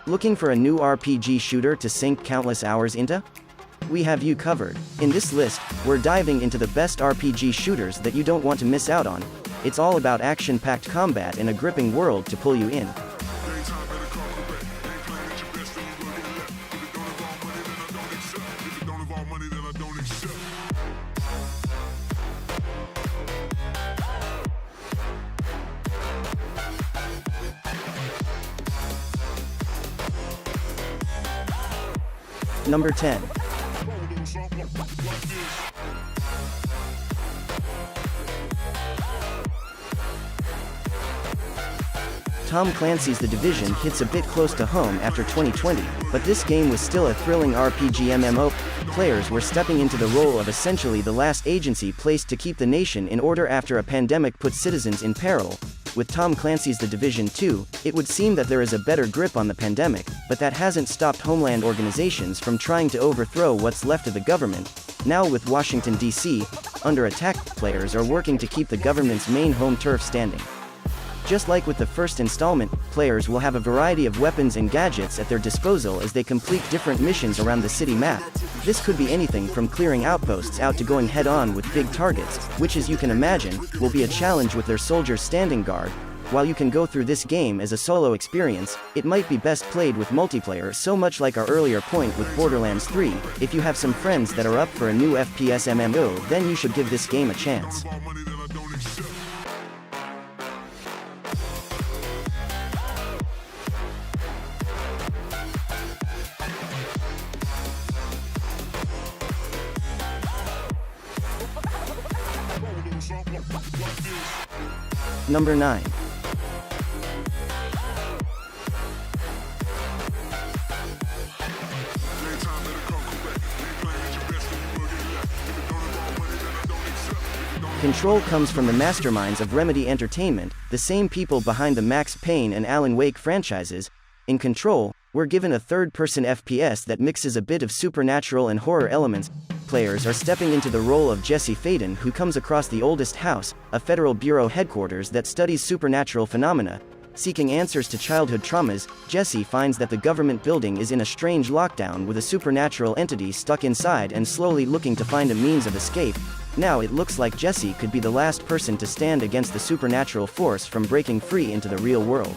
Looking for a new RPG shooter to sink countless hours into? We have you covered. In this list, we're diving into the best RPG shooters that you don't want to miss out on. It's all about action-packed combat in a gripping world to pull you in. Number 10. Tom Clancy's The Division hits a bit close to home after 2020, but this game was still a thrilling RPG MMO. Players were stepping into the role of essentially the last agency placed to keep the nation in order after a pandemic put citizens in peril. With Tom Clancy's The Division 2, it would seem that there is a better grip on the pandemic, but that hasn't stopped homeland organizations from trying to overthrow what's left of the government. Now with Washington, D.C., under attack, players are working to keep the government's main home turf standing. Just like with the first installment, players will have a variety of weapons and gadgets at their disposal as they complete different missions around the city map. This could be anything from clearing outposts out to going head-on with big targets, which as you can imagine, will be a challenge with their soldiers standing guard. While you can go through this game as a solo experience, it might be best played with multiplayer, so much like our earlier point with Borderlands 3, if you have some friends that are up for a new FPS MMO, then you should give this game a chance. Number 9. Control comes from the masterminds of Remedy Entertainment, the same people behind the Max Payne and Alan Wake franchises. In Control, we're given a third-person FPS that mixes a bit of supernatural and horror elements. Players are stepping into the role of Jesse Faden, who comes across the Oldest House, a federal bureau headquarters that studies supernatural phenomena. Seeking answers to childhood traumas, Jesse finds that the government building is in a strange lockdown with a supernatural entity stuck inside and slowly looking to find a means of escape. Now it looks like Jesse could be the last person to stand against the supernatural force from breaking free into the real world.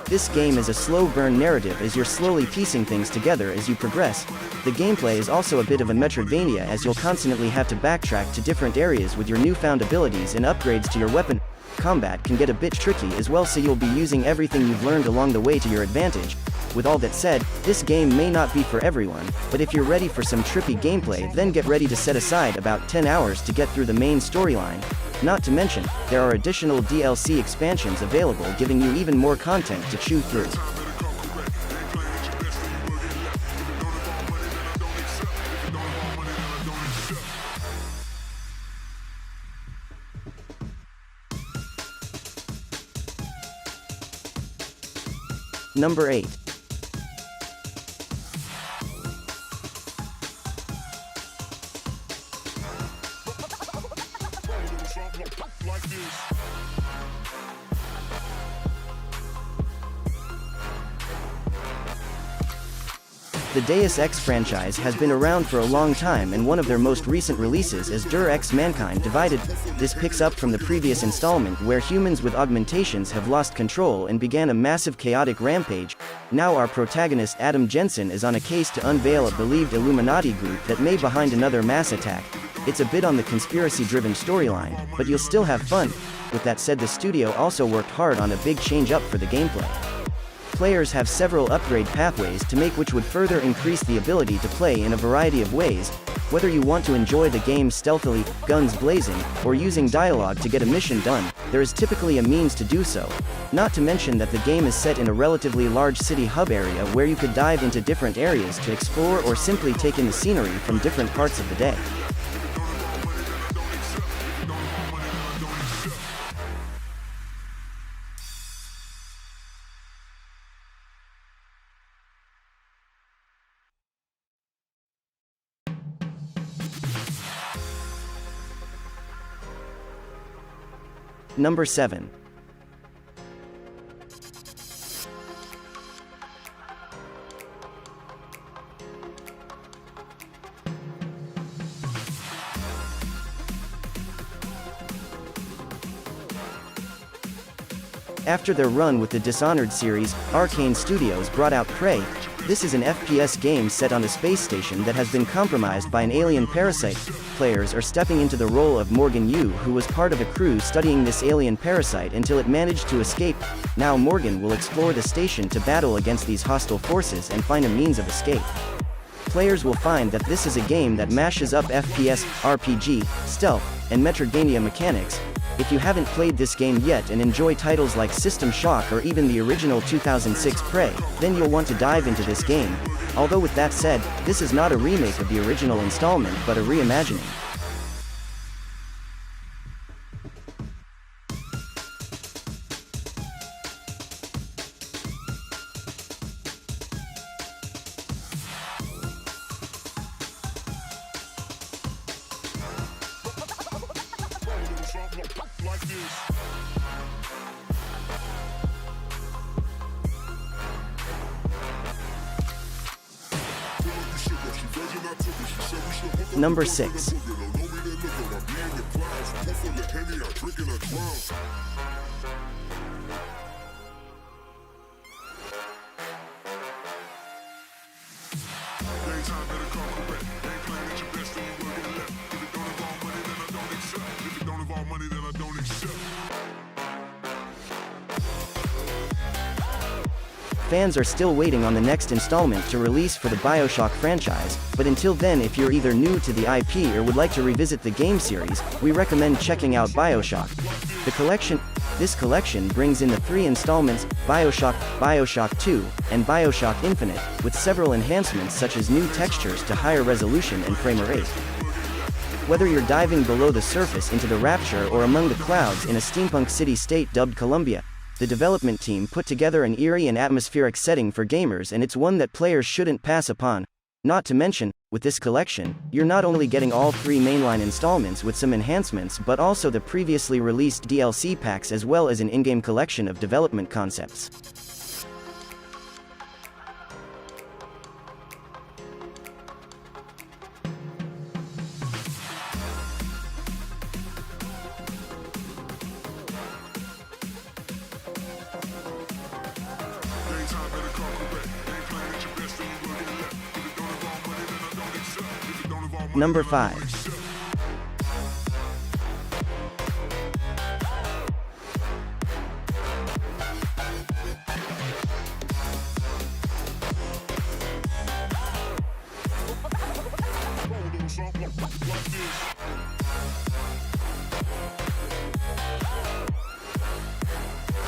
This game is a slow burn narrative as you're slowly piecing things together as you progress. The gameplay is also a bit of a Metroidvania as you'll constantly have to backtrack to different areas with your newfound abilities and upgrades to your weapon. Combat can get a bit tricky as well, so you'll be using everything you've learned along the way to your advantage. With all that said, this game may not be for everyone, but if you're ready for some trippy gameplay, then get ready to set aside about 10 hours to get through the main storyline. Not to mention, there are additional DLC expansions available, giving you even more content to chew through. Number 8. The Deus Ex franchise has been around for a long time, and one of their most recent releases is Deus Ex Mankind Divided. This picks up from the previous installment where humans with augmentations have lost control and began a massive chaotic rampage. Now our protagonist Adam Jensen is on a case to unveil a believed Illuminati group that may be behind another mass attack. It's a bit on the conspiracy-driven storyline, but you'll still have fun. With that said, the studio also worked hard on a big change-up for the gameplay. Players have several upgrade pathways to make, which would further increase the ability to play in a variety of ways. Whether you want to enjoy the game stealthily, guns blazing, or using dialogue to get a mission done, there is typically a means to do so. Not to mention that the game is set in a relatively large city hub area where you could dive into different areas to explore or simply take in the scenery from different parts of the day. Number 7. After their run with the Dishonored series, Arcane Studios brought out Prey. This is an FPS game set on a space station that has been compromised by an alien parasite. Players are stepping into the role of Morgan Yu, who was part of a crew studying this alien parasite until it managed to escape. Now Morgan will explore the station to battle against these hostile forces and find a means of escape. Players will find that this is a game that mashes up FPS, RPG, stealth, and Metroidvania mechanics. If you haven't played this game yet and enjoy titles like System Shock or even the original 2006 Prey, then you'll want to dive into this game. Although with that said, this is not a remake of the original installment but a reimagining. Number 6. Fans are still waiting on the next installment to release for the BioShock franchise, but until then, if you're either new to the IP or would like to revisit the game series, we recommend checking out BioShock. This collection brings in the 3 installments, BioShock, BioShock 2, and BioShock Infinite, with several enhancements such as new textures to higher resolution and frame rate. Whether you're diving below the surface into the Rapture or among the clouds in a steampunk city-state dubbed Columbia, the development team put together an eerie and atmospheric setting for gamers, and it's one that players shouldn't pass upon. Not to mention, with this collection, you're not only getting all 3 mainline installments with some enhancements but also the previously released DLC packs as well as an in-game collection of development concepts. Number 5.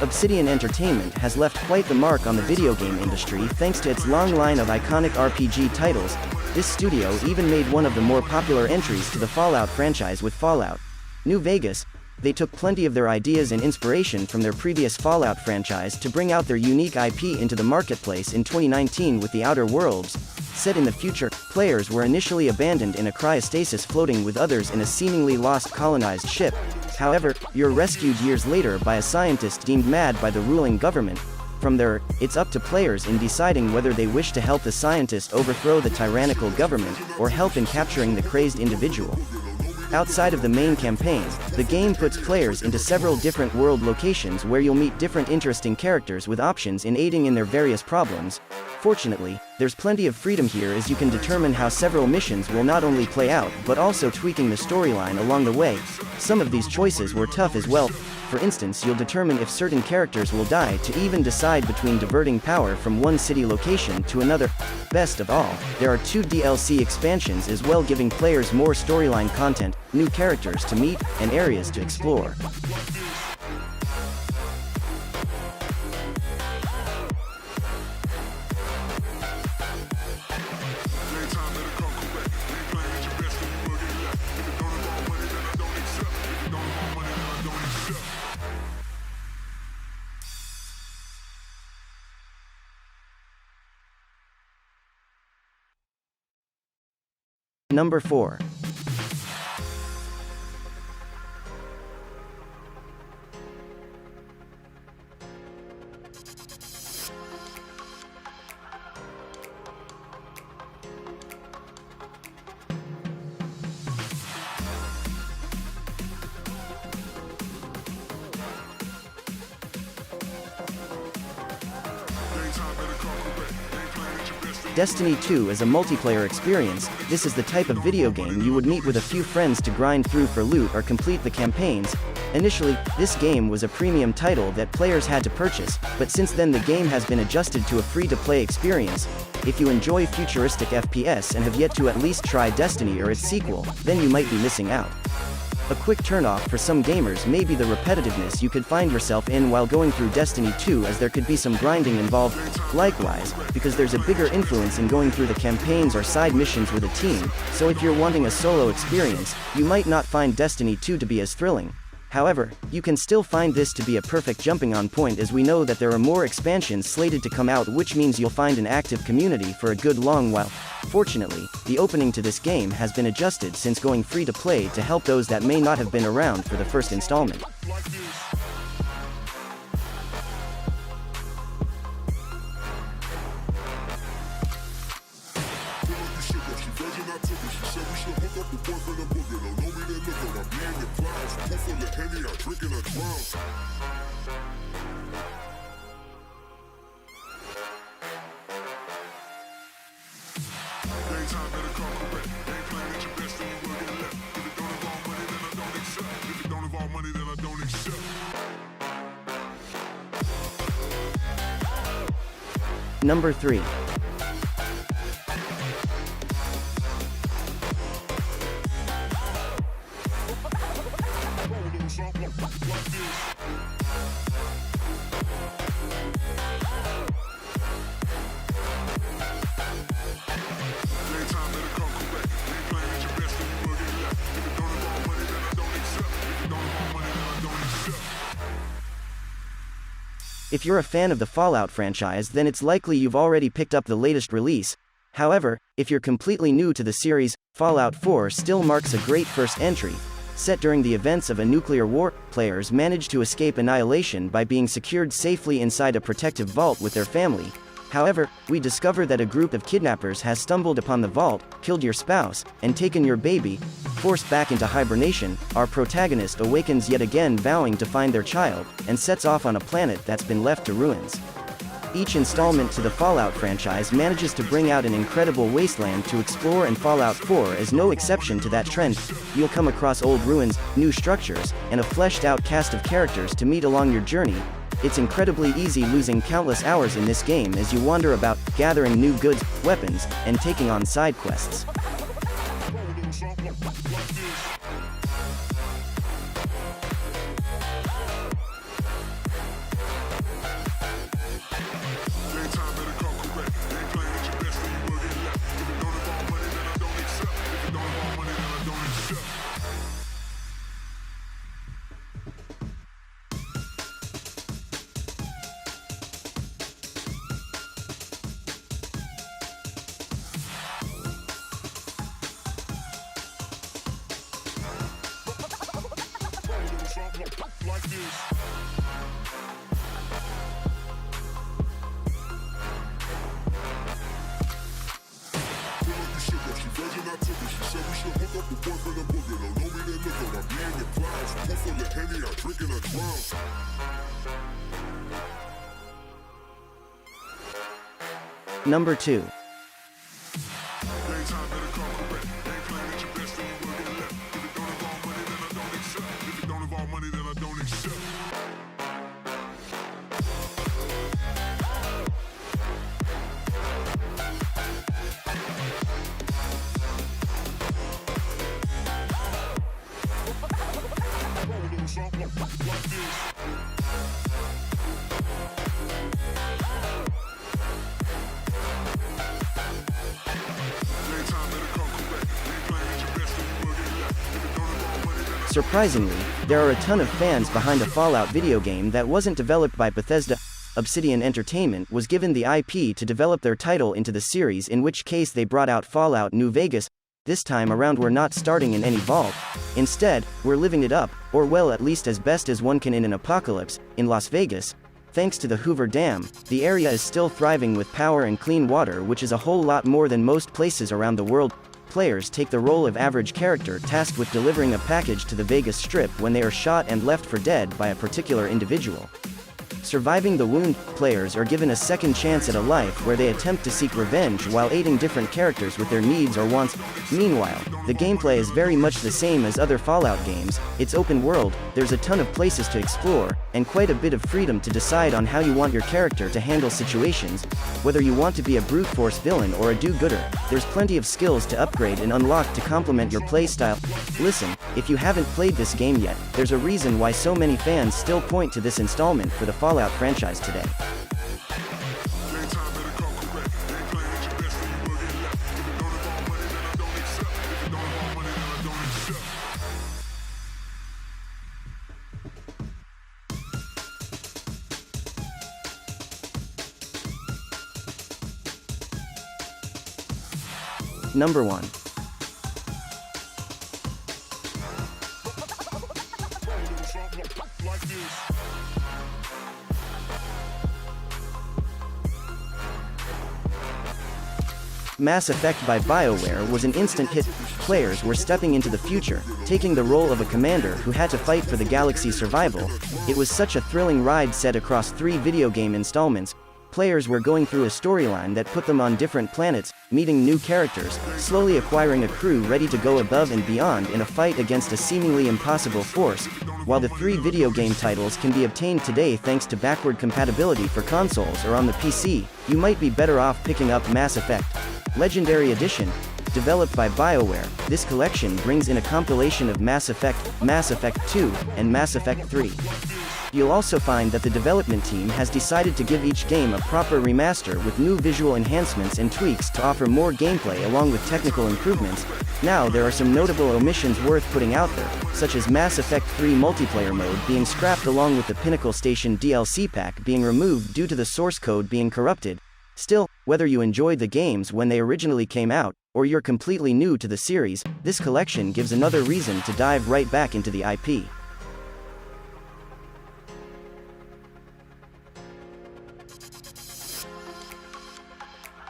Obsidian Entertainment has left quite the mark on the video game industry thanks to its long line of iconic RPG titles. This studio even made one of the more popular entries to the Fallout franchise with Fallout New Vegas. They took plenty of their ideas and inspiration from their previous Fallout franchise to bring out their unique IP into the marketplace in 2019 with The Outer Worlds. Set in the future, players were initially abandoned in a cryostasis floating with others in a seemingly lost colonized ship. However, you're rescued years later by a scientist deemed mad by the ruling government. From there, it's up to players in deciding whether they wish to help the scientist overthrow the tyrannical government, or help in capturing the crazed individual. Outside of the main campaign, the game puts players into several different world locations where you'll meet different interesting characters with options in aiding in their various problems. Fortunately, there's plenty of freedom here as you can determine how several missions will not only play out but also tweaking the storyline along the way. Some of these choices were tough as well. For instance, you'll determine if certain characters will die to even decide between diverting power from one city location to another. Best of all, there are 2 DLC expansions as well, giving players more storyline content, new characters to meet, and areas to explore. Number 4. Destiny 2 is a multiplayer experience. This is the type of video game you would meet with a few friends to grind through for loot or complete the campaigns. Initially, this game was a premium title that players had to purchase, but since then the game has been adjusted to a free-to-play experience. If you enjoy futuristic FPS and have yet to at least try Destiny or its sequel, then you might be missing out. A quick turnoff for some gamers may be the repetitiveness you could find yourself in while going through Destiny 2, as there could be some grinding involved. Likewise, because there's a bigger influence in going through the campaigns or side missions with a team, so if you're wanting a solo experience, you might not find Destiny 2 to be as thrilling. However, you can still find this to be a perfect jumping-on point, as we know that there are more expansions slated to come out, which means you'll find an active community for a good long while. Fortunately, the opening to this game has been adjusted since going free-to-play to help those that may not have been around for the first installment. Number 3. If you're a fan of the Fallout franchise, then it's likely you've already picked up the latest release. However, if you're completely new to the series, Fallout 4 still marks a great first entry. Set during the events of a nuclear war, players manage to escape annihilation by being secured safely inside a protective vault with their family. However, we discover that a group of kidnappers has stumbled upon the vault, killed your spouse, and taken your baby. Forced back into hibernation, our protagonist awakens yet again, vowing to find their child, and sets off on a planet that's been left to ruins. Each installment to the Fallout franchise manages to bring out an incredible wasteland to explore, and Fallout 4 is no exception to that trend. You'll come across old ruins, new structures, and a fleshed-out cast of characters to meet along your journey. It's incredibly easy losing countless hours in this game as you wander about, gathering new goods, weapons, and taking on side quests. Number 2. Surprisingly, there are a ton of fans behind a Fallout video game that wasn't developed by Bethesda. Obsidian Entertainment was given the IP to develop their title into the series, in which case they brought out Fallout New Vegas. This time around we're not starting in any vault. Instead, we're living it up, or well, at least as best as one can in an apocalypse, in Las Vegas. Thanks to the Hoover Dam, the area is still thriving with power and clean water, which is a whole lot more than most places around the world. Players take the role of average character tasked with delivering a package to the Vegas Strip when they are shot and left for dead by a particular individual. Surviving the Wound, players are given a second chance at a life where they attempt to seek revenge while aiding different characters with their needs or wants. Meanwhile, the gameplay is very much the same as other Fallout games. It's open world, there's a ton of places to explore, and quite a bit of freedom to decide on how you want your character to handle situations. Whether you want to be a brute force villain or a do-gooder, there's plenty of skills to upgrade and unlock to complement your playstyle. Listen, if you haven't played this game yet, there's a reason why so many fans still point to this installment for the Fallout franchise today. Number 1. Mass Effect by BioWare was an instant hit. Players were stepping into the future, taking the role of a commander who had to fight for the galaxy's survival. It was such a thrilling ride set across 3 video game installments. Players were going through a storyline that put them on different planets, meeting new characters, slowly acquiring a crew ready to go above and beyond in a fight against a seemingly impossible force. While the 3 video game titles can be obtained today thanks to backward compatibility for consoles or on the PC, you might be better off picking up Mass Effect Legendary Edition. Developed by BioWare, this collection brings in a compilation of Mass Effect 2, and Mass Effect 3. You'll also find that the development team has decided to give each game a proper remaster with new visual enhancements and tweaks to offer more gameplay along with technical improvements. Now there are some notable omissions worth putting out there, such as Mass Effect 3 multiplayer mode being scrapped along with the Pinnacle Station DLC pack being removed due to the source code being corrupted. Still, whether you enjoyed the games when they originally came out, or you're completely new to the series, this collection gives another reason to dive right back into the IP.